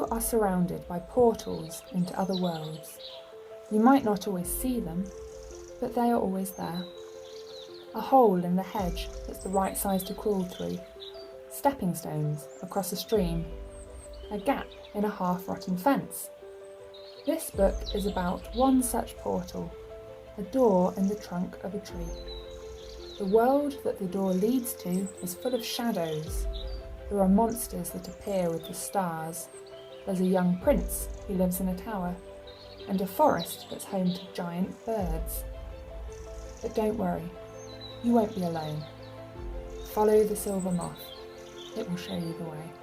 You are surrounded by portals into other worlds. You might not always see them, but they are always there. A hole in the hedge that's the right size to crawl through, stepping stones across a stream, a gap in a half-rotten fence. This book is about one such portal, a door in the trunk of a tree. The world that the door leads to is full of shadows. There are monsters that appear with the stars. There's a young prince who lives in a tower, and a forest that's home to giant birds. But don't worry, you won't be alone. Follow the silver moth. It will show you the way.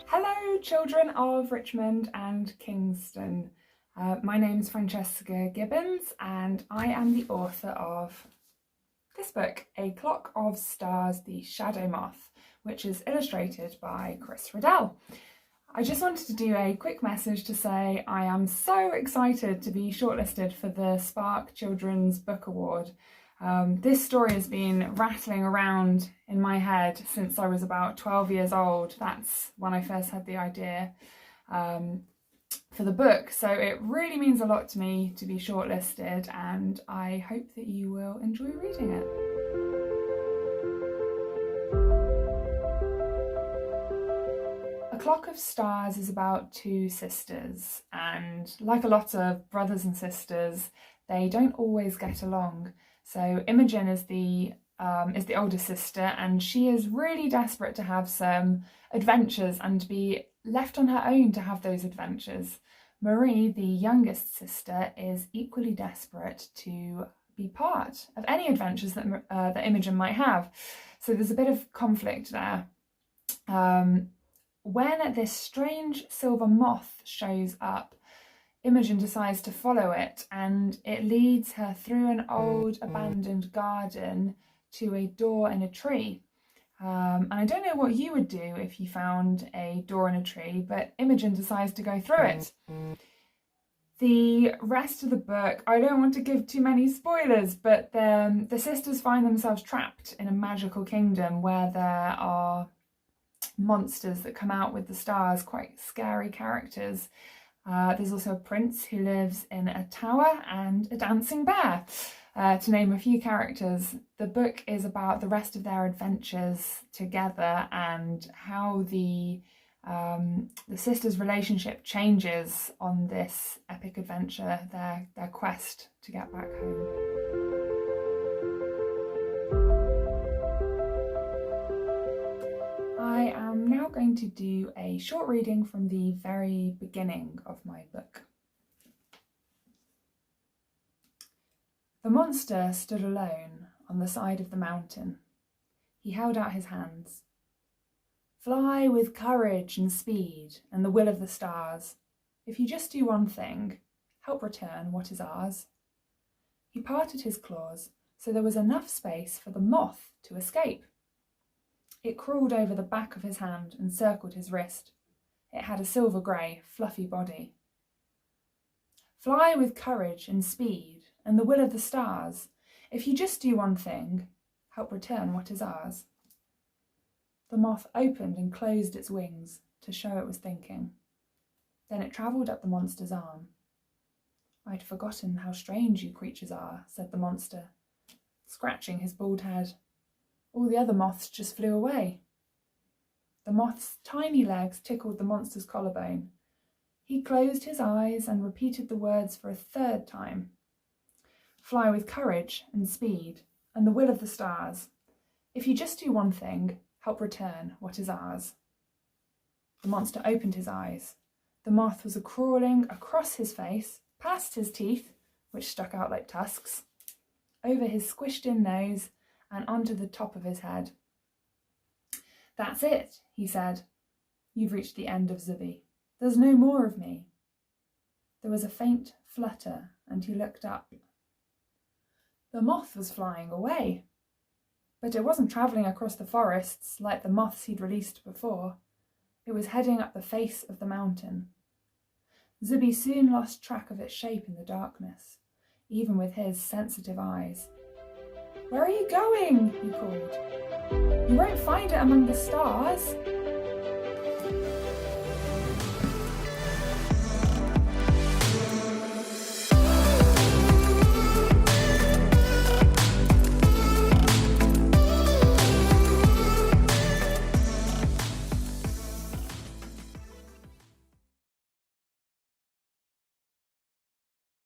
Hello, children of Richmond and Kingston. My name's Francesca Gibbons, and I am the author of this book, A Clock of Stars, The Shadow Moth, which is illustrated by Chris Riddell. I just wanted to do a quick message to say I am so excited to be shortlisted for the Spark Children's Book Award. This story has been rattling around in my head since I was about 12 years old. That's when I first had the idea for the book. So it really means a lot to me to be shortlisted, and I hope that you will enjoy reading it. A Clock of Stars is about two sisters, and like a lot of brothers and sisters, they don't always get along. So Imogen is the oldest sister, and she is really desperate to have some adventures and to be left on her own to have those adventures. Marie, the youngest sister, is equally desperate to be part of any adventures that Imogen might have. So there's a bit of conflict there. When this strange silver moth shows up, Imogen decides to follow it, and it leads her through an old abandoned garden to a door in a tree. And I don't know what you would do if you found a door in a tree, but Imogen decides to go through it. The rest of the book, I don't want to give too many spoilers, but the sisters find themselves trapped in a magical kingdom where there are monsters that come out with the stars, quite scary characters. There's also a prince who lives in a tower and a dancing bear, to name a few characters. The book is about the rest of their adventures together and how the sisters' relationship changes on this epic adventure, their quest to get back home. I am now going to do a short reading from the very beginning of my book. The monster stood alone on the side of the mountain. He held out his hands. Fly with courage and speed and the will of the stars. If you just do one thing, help return what is ours. He parted his claws so there was enough space for the moth to escape. It crawled over the back of his hand and circled his wrist. It had a silver grey, fluffy body. Fly with courage and speed and the will of the stars. If you just do one thing, help return what is ours. The moth opened and closed its wings to show it was thinking. Then it travelled up the monster's arm. I'd forgotten how strange you creatures are, said the monster, scratching his bald head. All the other moths just flew away. The moth's tiny legs tickled the monster's collarbone. He closed his eyes and repeated the words for a third time. Fly with courage and speed and the will of the stars. If you just do one thing, help return what is ours. The monster opened his eyes. The moth was crawling across his face, past his teeth, which stuck out like tusks, over his squished-in nose and onto the top of his head. That's it, he said. You've reached the end of Zubi. There's no more of me. There was a faint flutter, and he looked up. The moth was flying away. But it wasn't travelling across the forests like the moths he'd released before. It was heading up the face of the mountain. Zubi soon lost track of its shape in the darkness, even with his sensitive eyes. Where are you going? He called. You won't find it among the stars.